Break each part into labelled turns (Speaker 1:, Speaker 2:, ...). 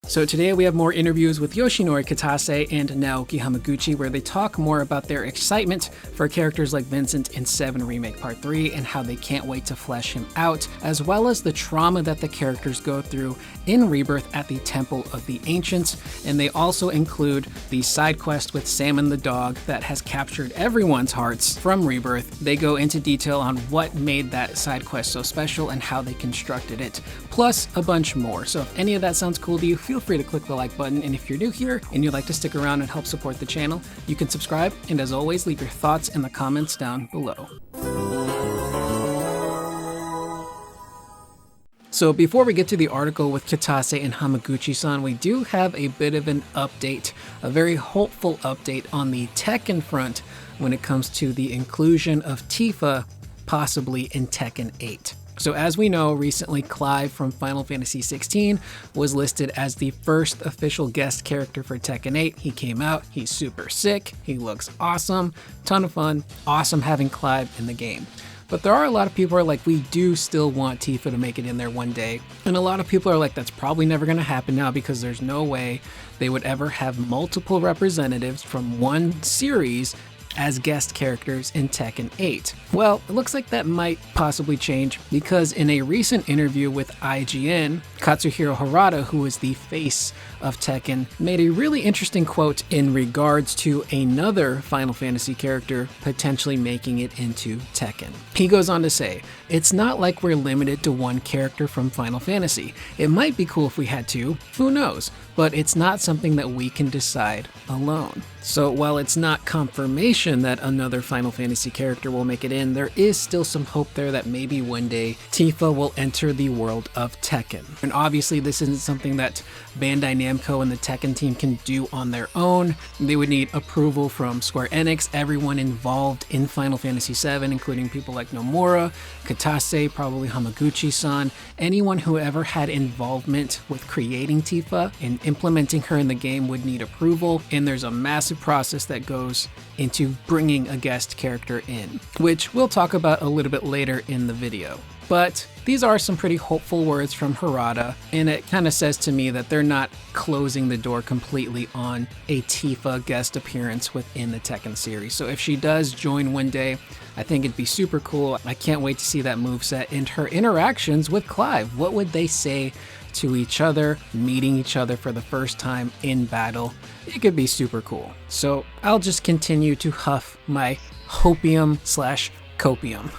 Speaker 1: So today we have more interviews with Yoshinori Kitase and Naoki Hamaguchi, where they talk more about their excitement for characters like Vincent in 7 Remake Part 3 and how they can't wait to flesh him out, as well as the trauma that the characters go through in Rebirth at the Temple of the Ancients. And they also include the side quest with Salmon the dog that has captured everyone's hearts from Rebirth. They go into detail on what made that side quest so special and how they constructed it, plus a bunch more. So if any of that sounds cool to you, feel free to click the like button, and if you're new here and you'd like to stick around and help support the channel, you can subscribe, and as always, leave your thoughts in the comments down below. So before we get to the article with Kitase and Hamaguchi-san, we do have a bit of an update, a very hopeful update on the Tekken front when it comes to the inclusion of Tifa possibly in Tekken 8. So as we know, recently Clive from Final Fantasy XVI was listed as the first official guest character for Tekken 8. He came out, he's super sick, he looks awesome, ton of fun, awesome having Clive in the game. But there are a lot of people who are like, we do still want Tifa to make it in there one day. And a lot of people are like, that's probably never going to happen now because there's no way they would ever have multiple representatives from one series as guest characters in Tekken 8. Well, it looks like that might possibly change because in a recent interview with IGN, Katsuhiro Harada, who is the face of Tekken, made a really interesting quote in regards to another Final Fantasy character potentially making it into Tekken. He goes on to say, "It's not like we're limited to one character from Final Fantasy. It might be cool if we had two, who knows, but it's not something that we can decide alone." So while it's not confirmation that another Final Fantasy character will make it in, there is still some hope there that maybe one day Tifa will enter the world of Tekken. And obviously this isn't something that Bandai Namco and the Tekken team can do on their own. They would need approval from Square Enix, everyone involved in Final Fantasy VII, including people like Nomura, Kitase, probably Hamaguchi-san, anyone who ever had involvement with creating Tifa and implementing her in the game would need approval, and there's a massive process that goes into bringing a guest character in, which we'll talk about a little bit later in the video. But these are some pretty hopeful words from Harada, and it kind of says to me that they're not closing the door completely on a Tifa guest appearance within the Tekken series. So if she does join one day, I think it'd be super cool. I can't wait to see that moveset and her interactions with Clive. What would they say to each other, meeting each other for the first time in battle? It could be super cool. So I'll just continue to huff my hopium/copium.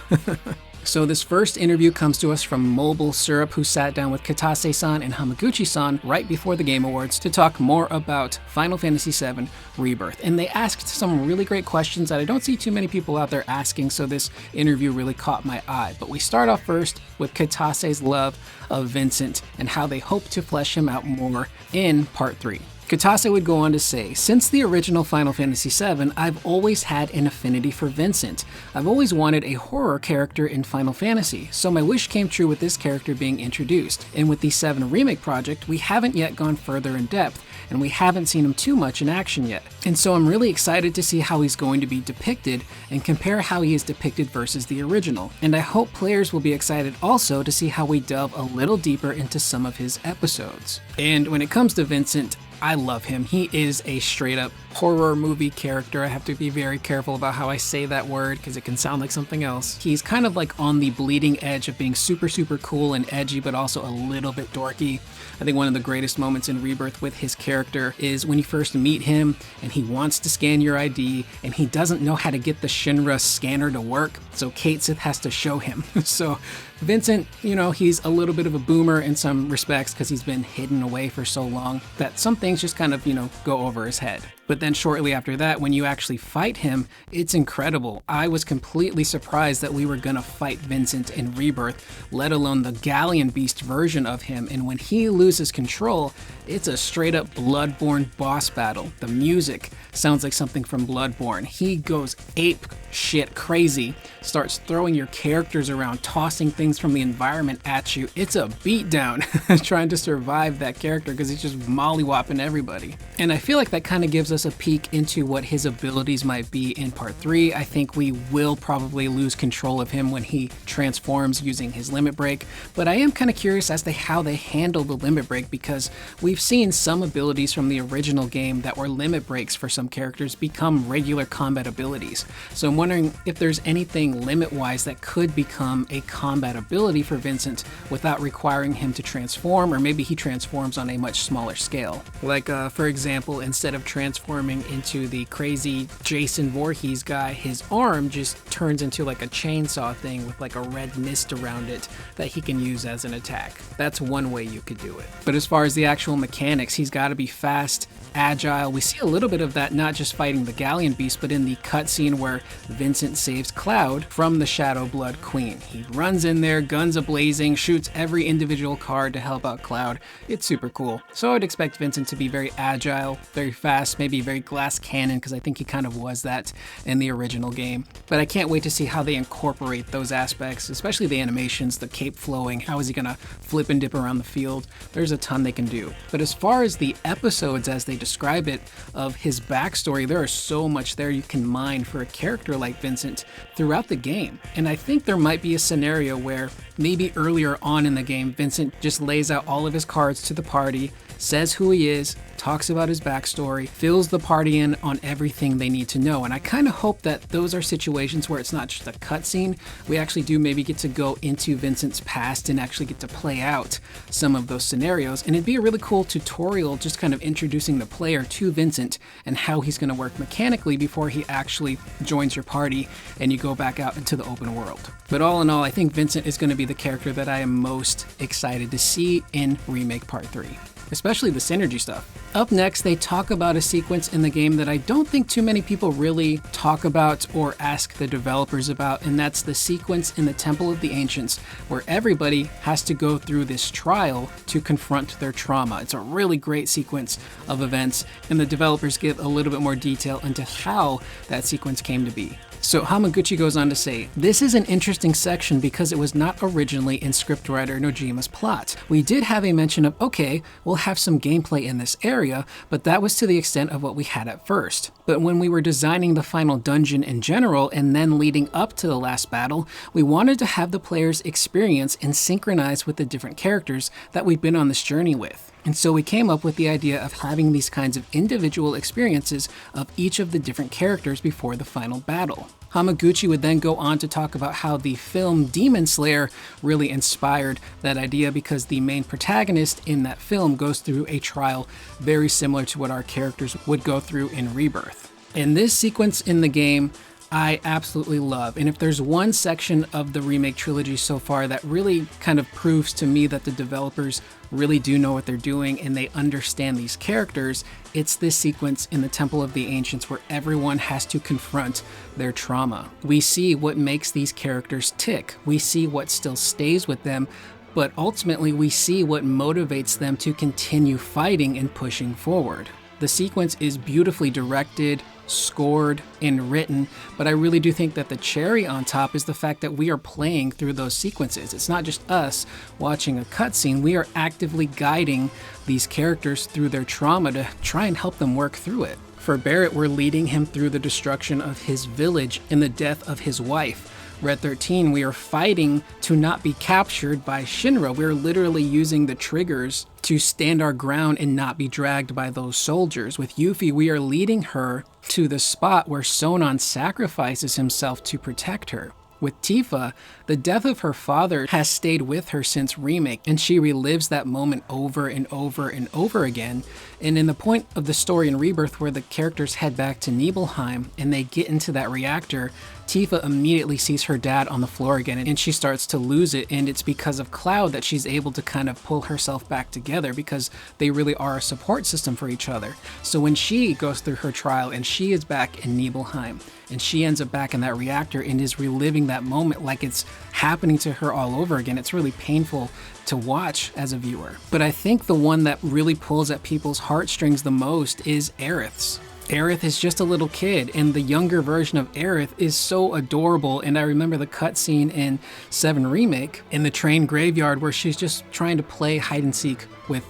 Speaker 1: So this first interview comes to us from Mobile Syrup, who sat down with Kitase-san and Hamaguchi-san right before the Game Awards to talk more about Final Fantasy VII Rebirth. And they asked some really great questions that I don't see too many people out there asking, so this interview really caught my eye. But we start off first with Kitase's love of Vincent and how they hope to flesh him out more in Part 3. Kitase would go on to say, "Since the original Final Fantasy VII, I've always had an affinity for Vincent. I've always wanted a horror character in Final Fantasy, so my wish came true with this character being introduced. And with the 7 Remake project, we haven't yet gone further in depth, and we haven't seen him too much in action yet. And so I'm really excited to see how he's going to be depicted and compare how he is depicted versus the original. And I hope players will be excited also to see how we delve a little deeper into some of his episodes." And when it comes to Vincent, I love him. He is a straight up horror movie character. I have to be very careful about how I say that word because it can sound like something else. He's kind of like on the bleeding edge of being super cool and edgy, but also a little bit dorky. I think one of the greatest moments in Rebirth with his character is when you first meet him and he wants to scan your ID and he doesn't know how to get the Shinra scanner to work, so Kate Sith has to show him. So Vincent, you know, he's a little bit of a boomer in some respects because he's been hidden away for so long that some things just kind of, you know, go over his head. But then shortly after that, when you actually fight him, it's incredible. I was completely surprised that we were gonna fight Vincent in Rebirth, let alone the Galleon Beast version of him. And when he loses control, it's a straight up Bloodborne boss battle. The music sounds like something from Bloodborne. He goes ape shit crazy, starts throwing your characters around, tossing things from the environment at you. It's a beatdown trying to survive that character because he's just mollywopping everybody. And I feel like that kind of gives us us a peek into what his abilities might be in Part 3. I think we will probably lose control of him when he transforms using his limit break, but I am kind of curious as to how they handle the limit break, because we've seen some abilities from the original game that were limit breaks for some characters become regular combat abilities. So I'm wondering if there's anything limit-wise that could become a combat ability for Vincent without requiring him to transform, or maybe he transforms on a much smaller scale. Like, for example, instead of transforming into the crazy Jason Voorhees guy, his arm just turns into like a chainsaw thing with like a red mist around it that he can use as an attack. That's one way you could do it. But as far as the actual mechanics, he's got to be fast, agile. We see a little bit of that not just fighting the Galleon Beast, but in the cutscene where Vincent saves Cloud from the Shadow Blood Queen. He runs in there, guns a-blazing, shoots every individual card to help out Cloud. It's super cool. So I'd expect Vincent to be very agile, very fast, maybe very glass cannon, because I think he kind of was that in the original game. But I can't wait to see how they incorporate those aspects, especially the animations, the cape flowing, how is he gonna flip and dip around the field. There's a ton they can do. But as far as the episodes as they describe it of his backstory, there is so much there you can mine for a character like Vincent throughout the game. And I think there might be a scenario where maybe earlier on in the game, Vincent just lays out all of his cards to the party, says who he is, talks about his backstory, fills the party in on everything they need to know. And I kind of hope that those are situations where it's not just a cutscene. We actually do maybe get to go into Vincent's past and actually get to play out some of those scenarios. And it'd be a really cool tutorial just kind of introducing the player to Vincent and how he's going to work mechanically before he actually joins your party and you go back out into the open world. But all in all, I think Vincent is going to be the character that I am most excited to see in Remake Part 3. Especially the synergy stuff. Up next, they talk about a sequence in the game that I don't think too many people really talk about or ask the developers about, and that's the sequence in the Temple of the Ancients where everybody has to go through this trial to confront their trauma. It's a really great sequence of events, and the developers give a little bit more detail into how that sequence came to be. So Hamaguchi goes on to say, "This is an interesting section because it was not originally in scriptwriter Nojima's plot. We did have a mention of, okay, we'll have some gameplay in this area, but that was to the extent of what we had at first. But when we were designing the final dungeon in general and then leading up to the last battle, we wanted to have the player's experience and synchronize with the different characters that we've been on this journey with. And so we came up with the idea of having these kinds of individual experiences of each of the different characters before the final battle." Hamaguchi would then go on to talk about how the film Demon Slayer really inspired that idea, because the main protagonist in that film goes through a trial very similar to what our characters would go through in Rebirth. And this sequence in the game I absolutely love. And if there's one section of the remake trilogy so far that really kind of proves to me that the developers really do know what they're doing and they understand these characters, it's this sequence in the Temple of the Ancients where everyone has to confront their trauma. We see what makes these characters tick. We see what still stays with them, but ultimately we see what motivates them to continue fighting and pushing forward. The sequence is beautifully directed, scored, and written, but I really do think that the cherry on top is the fact that we are playing through those sequences. It's not just us watching a cutscene, we are actively guiding these characters through their trauma to try and help them work through it. For Barrett, we're leading him through the destruction of his village and the death of his wife. Red 13, we are fighting to not be captured by Shinra. We're literally using the triggers to stand our ground and not be dragged by those soldiers. With Yuffie, we are leading her to the spot where Sonon sacrifices himself to protect her. With Tifa, the death of her father has stayed with her since Remake, and she relives that moment over and over and over again. And in the point of the story in Rebirth where the characters head back to Nibelheim and they get into that reactor, Tifa immediately sees her dad on the floor again and she starts to lose it, and it's because of Cloud that she's able to kind of pull herself back together, because they really are a support system for each other. So when she goes through her trial and she is back in Nibelheim and she ends up back in that reactor and is reliving that moment like it's happening to her all over again, it's really painful to watch as a viewer. But I think the one that really pulls at people's heartstrings the most is Aerith's. Aerith is just a little kid, and the younger version of Aerith is so adorable. And I remember the cutscene in 7 Remake in the train graveyard where she's just trying to play hide and seek with,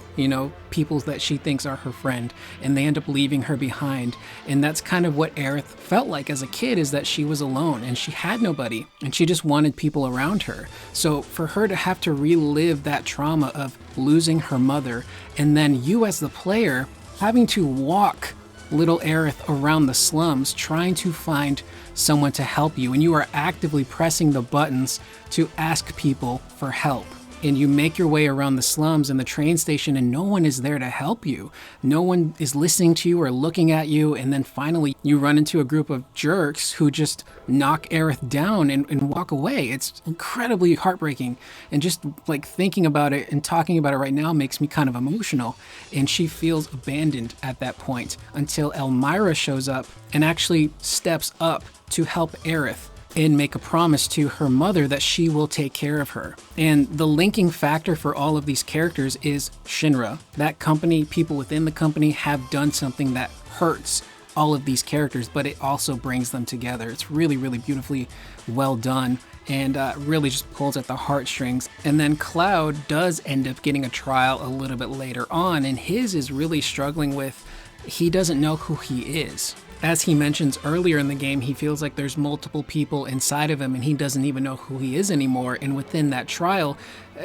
Speaker 1: people that she thinks are her friend, and they end up leaving her behind. And that's kind of what Aerith felt like as a kid, is that she was alone and she had nobody, and she just wanted people around her. So for her to have to relive that trauma of losing her mother, and then you as the player having to walk little Aerith around the slums trying to find someone to help you, and you are actively pressing the buttons to ask people for help. And you make your way around the slums and the train station, and no one is there to help you. No one is listening to you or looking at you. And then finally you run into a group of jerks who just knock Aerith down and walk away. It's incredibly heartbreaking. And just like thinking about it and talking about it right now makes me kind of emotional. And she feels abandoned at that point until Elmira shows up and actually steps up to help Aerith and make a promise to her mother that she will take care of her. And the linking factor for all of these characters is Shinra. That company, people within the company have done something that hurts all of these characters, but it also brings them together. It's really, really beautifully well done, and really just pulls at the heartstrings. And then Cloud does end up getting a trial a little bit later on, and his is really struggling with, he doesn't know who he is. As he mentions earlier in the game, he feels like there's multiple people inside of him and he doesn't even know who he is anymore. And within that trial,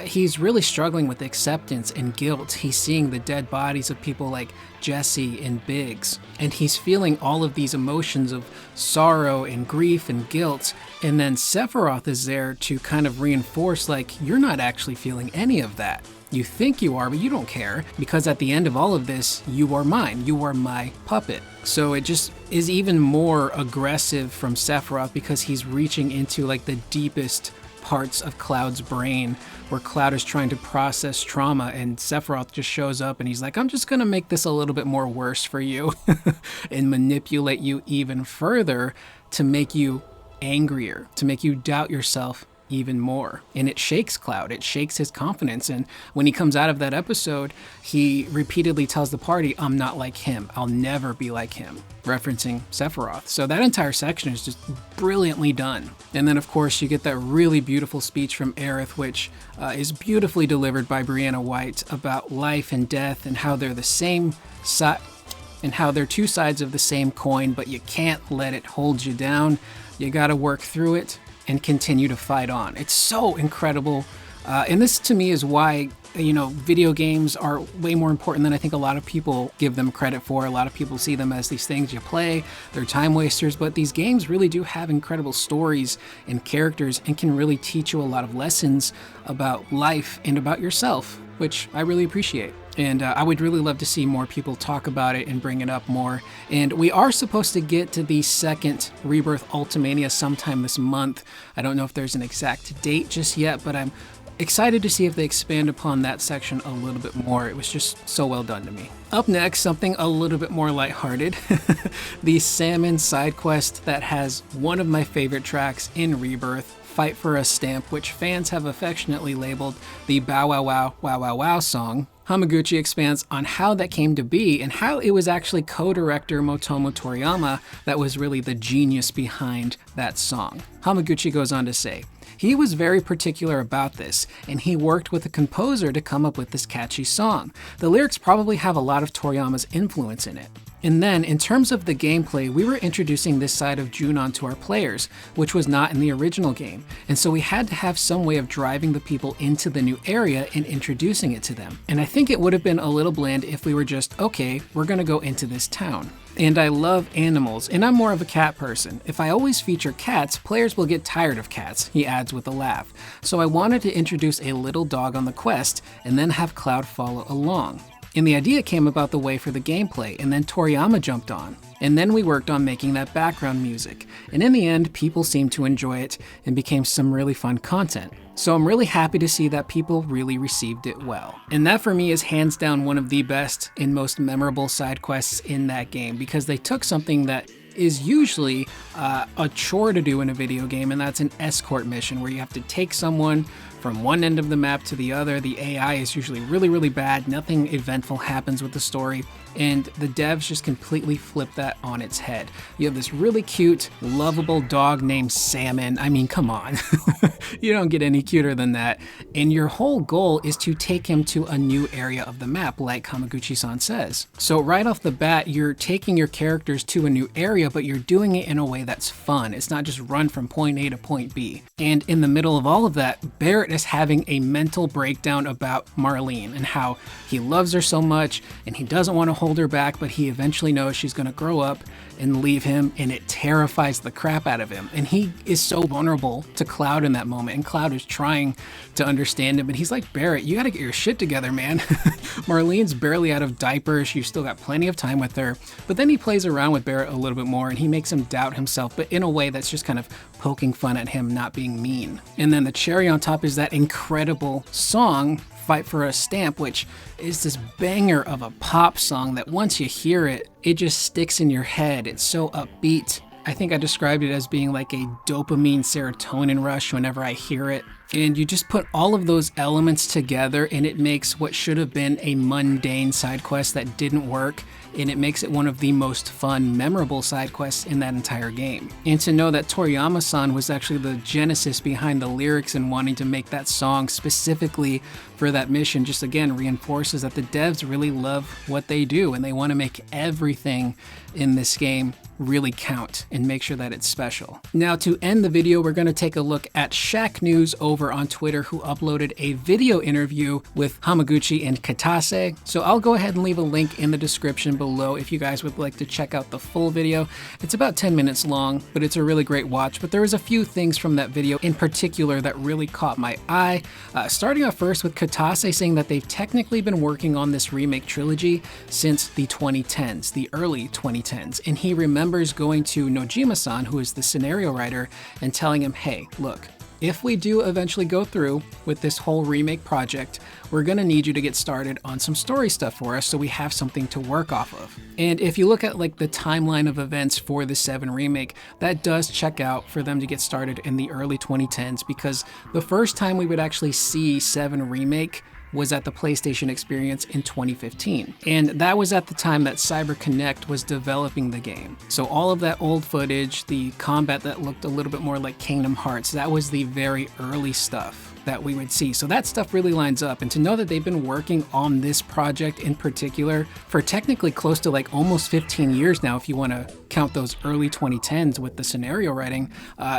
Speaker 1: he's really struggling with acceptance and guilt. He's seeing the dead bodies of people like Jesse and Biggs, and he's feeling all of these emotions of sorrow and grief and guilt. And then Sephiroth is there to kind of reinforce, like, you're not actually feeling any of that. You think you are, but you don't care, because at the end of all of this, you are mine. You are my puppet. So it just is even more aggressive from Sephiroth, because he's reaching into like the deepest parts of Cloud's brain, where Cloud is trying to process trauma, and Sephiroth just shows up and he's like, I'm just gonna make this a little bit more worse for you and manipulate you even further to make you angrier, to make you doubt yourself even more. And it shakes Cloud, it shakes his confidence. And when he comes out of that episode, he repeatedly tells the party, I'm not like him, I'll never be like him, referencing Sephiroth. So that entire section is just brilliantly done. And then of course you get that really beautiful speech from Aerith, which is beautifully delivered by Brianna White, about life and death and how they're the same side, and how they're two sides of the same coin, but you can't let it hold you down. You gotta work through it and continue to fight on. It's so incredible. And this to me is why, video games are way more important than I think a lot of people give them credit for. A lot of people see them as these things you play, they're time wasters, but these games really do have incredible stories and characters and can really teach you a lot of lessons about life and about yourself, which I really appreciate. And I would really love to see more people talk about it and bring it up more. And we are supposed to get to the second Rebirth Ultimania sometime this month. I don't know if there's an exact date just yet, but I'm excited to see if they expand upon that section a little bit more. It was just so well done to me. Up next, something a little bit more lighthearted. The Salmon Sidequest that has one of my favorite tracks in Rebirth, Fight for a Stamp, which fans have affectionately labeled the Bow Wow Wow Wow Wow Wow song. Hamaguchi expands on how that came to be and how it was actually co-director Motomo Toriyama that was really the genius behind that song. Hamaguchi goes on to say, he was very particular about this, and he worked with a composer to come up with this catchy song. The lyrics probably have a lot of Toriyama's influence in it. And then, in terms of the gameplay, we were introducing this side of Junon to our players, which was not in the original game. And so we had to have some way of driving the people into the new area and introducing it to them. And I think it would have been a little bland if we were just, okay, we're gonna go into this town. And I love animals, and I'm more of a cat person. If I always feature cats, players will get tired of cats, he adds with a laugh. So I wanted to introduce a little dog on the quest, and then have Cloud follow along. And the idea came about the way for the gameplay, and then Toriyama jumped on. And then we worked on making that background music. And in the end, people seemed to enjoy it and became some really fun content. So I'm really happy to see that people really received it well. And that for me is hands down one of the best and most memorable side quests in that game, because they took something that is usually a chore to do in a video game, and that's an escort mission where you have to take someone from one end of the map to the other. The AI is usually really, really bad. Nothing eventful happens with the story. And the devs just completely flip that on its head. You have this really cute, lovable dog named Salmon. I mean, come on. You don't get any cuter than that. And your whole goal is to take him to a new area of the map, like Hamaguchi-san says. So right off the bat, you're taking your characters to a new area, but you're doing it in a way that's fun. It's not just run from point A to point B. And in the middle of all of that, Barrett is having a mental breakdown about Marlene and how he loves her so much and he doesn't want to hold her back, but he eventually knows she's going to grow up and leave him, and it terrifies the crap out of him. And he is so vulnerable to Cloud in that moment, and Cloud is trying to understand him, and he's like, Barrett, you gotta get your shit together, man. Marlene's barely out of diapers, you've still got plenty of time with her. But then he plays around with Barrett a little bit more, and he makes him doubt himself, but in a way that's just kind of poking fun at him not being mean. And then the cherry on top is that incredible song, Fight for a Stamp, which is this banger of a pop song that once you hear it, it just sticks in your head. It's so upbeat. I think I described it as being like a dopamine serotonin rush whenever I hear it. And you just put all of those elements together and it makes what should have been a mundane side quest that didn't work, and it makes it one of the most fun, memorable side quests in that entire game. And to know that Toriyama-san was actually the genesis behind the lyrics and wanting to make that song specifically for that mission just again reinforces that the devs really love what they do and they want to make everything in this game really count and make sure that it's special. Now to end the video, we're going to take a look at Shack News over on Twitter, who uploaded a video interview with Hamaguchi and Kitase. So I'll go ahead and leave a link in the description below if you guys would like to check out the full video. It's about 10 minutes long, but it's a really great watch. But there was a few things from that video in particular that really caught my eye. Starting off first with Kitase saying that they've technically been working on this remake trilogy since the 2010s, the early 2010s. And he remembers going to Nojima-san, who is the scenario writer, and telling him, hey, look, if we do eventually go through with this whole remake project, we're gonna need you to get started on some story stuff for us so we have something to work off of. And if you look at like the timeline of events for the 7 Remake, that does check out for them to get started in the early 2010s, because the first time we would actually see 7 Remake was at the PlayStation Experience in 2015. And that was at the time that CyberConnect was developing the game. So all of that old footage, the combat that looked a little bit more like Kingdom Hearts, that was the very early stuff that we would see. So that stuff really lines up. And to know that they've been working on this project in particular for technically close to like almost 15 years now, if you want to count those early 2010s with the scenario writing,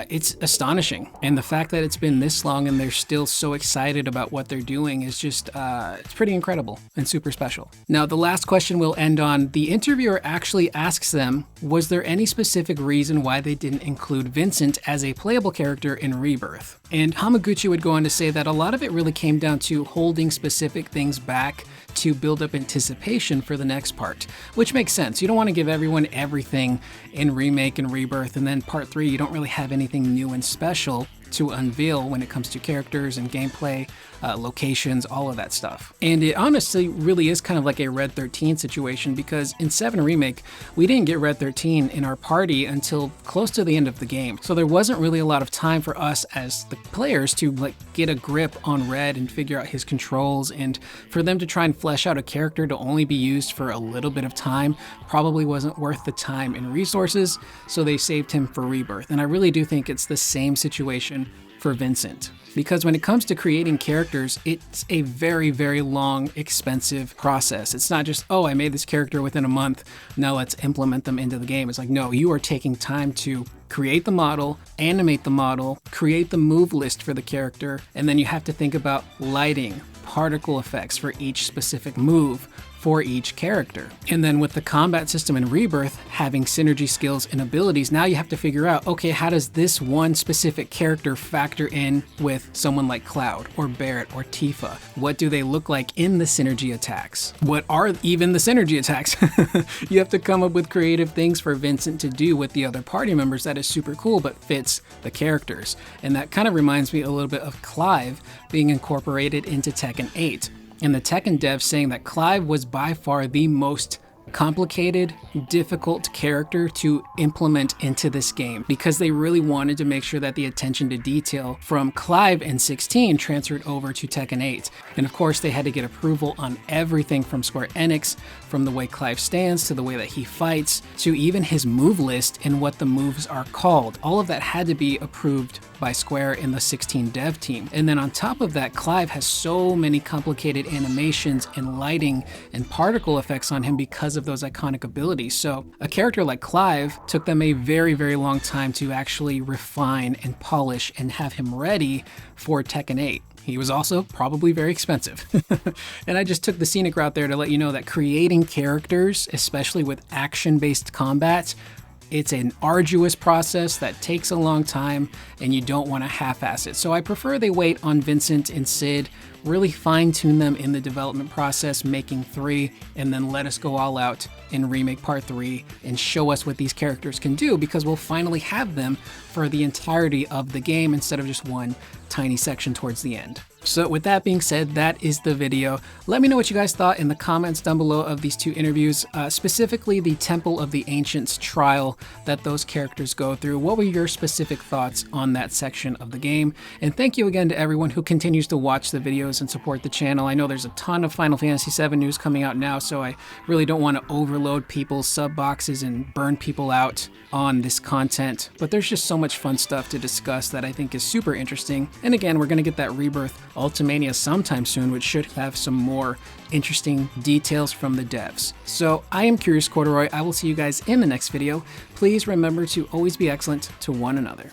Speaker 1: it's astonishing. And the fact that it's been this long and they're still so excited about what they're doing is just, it's pretty incredible and super special. Now, the last question we'll end on, the interviewer actually asks them, was there any specific reason why they didn't include Vincent as a playable character in Rebirth? And Hamaguchi would go on to say that a lot of it really came down to holding specific things back to build up anticipation for the next part, which makes sense. You don't want to give everyone everything in Remake and Rebirth, and then part 3, you don't really have anything new and special to unveil when it comes to characters and gameplay, locations, all of that stuff. And it honestly really is kind of like a Red 13 situation, because in 7 Remake, we didn't get Red 13 in our party until close to the end of the game. So there wasn't really a lot of time for us as the players to like get a grip on Red and figure out his controls, and for them to try and flesh out a character to only be used for a little bit of time probably wasn't worth the time and resources, so they saved him for Rebirth. And I really do think it's the same situation for Vincent, because when it comes to creating characters, it's a very, very long, expensive process. It's not just, oh, I made this character within a month, now let's implement them into the game. It's like, no, you are taking time to create the model, animate the model, create the move list for the character, and then you have to think about lighting, particle effects for each specific move for each character. And then with the combat system in Rebirth having synergy skills and abilities, now you have to figure out, okay, how does this one specific character factor in with someone like Cloud or Barrett or Tifa? What do they look like in the synergy attacks? What are even the synergy attacks? You have to come up with creative things for Vincent to do with the other party members that is super cool but fits the characters. And that kind of reminds me a little bit of Clive being incorporated into Tekken 8. And the Tekken devs saying that Clive was by far the most complicated, difficult character to implement into this game because they really wanted to make sure that the attention to detail from Clive in 16 transferred over to Tekken 8. And of course, they had to get approval on everything from Square Enix, from the way Clive stands to the way that he fights, to even his move list and what the moves are called. All of that had to be approved by Square in the 16 dev team. And then on top of that, Clive has so many complicated animations and lighting and particle effects on him because of those iconic abilities. So a character like Clive took them a very, very long time to actually refine and polish and have him ready for Tekken 8. He was also probably very expensive. And I just took the scenic route there to let you know that creating characters, especially with action-based combat, it's an arduous process that takes a long time and you don't want to half-ass it. So I prefer they wait on Vincent and Sid, really fine-tune them in the development process, making 3, and then let us go all out in Remake Part 3 and show us what these characters can do, because we'll finally have them for the entirety of the game instead of just one tiny section towards the end. So with that being said, that is the video. Let me know what you guys thought in the comments down below of these 2 interviews, specifically the Temple of the Ancients trial that those characters go through. What were your specific thoughts on that section of the game? And thank you again to everyone who continues to watch the videos and support the channel. I know there's a ton of Final Fantasy VII news coming out now, so I really don't want to overload people's sub boxes and burn people out on this content, but there's just so much fun stuff to discuss that I think is super interesting. And again, we're going to get that Rebirth Ultimania sometime soon, which should have some more interesting details from the devs. So I am Curious Corduroy. I will see you guys in the next video. Please remember to always be excellent to one another.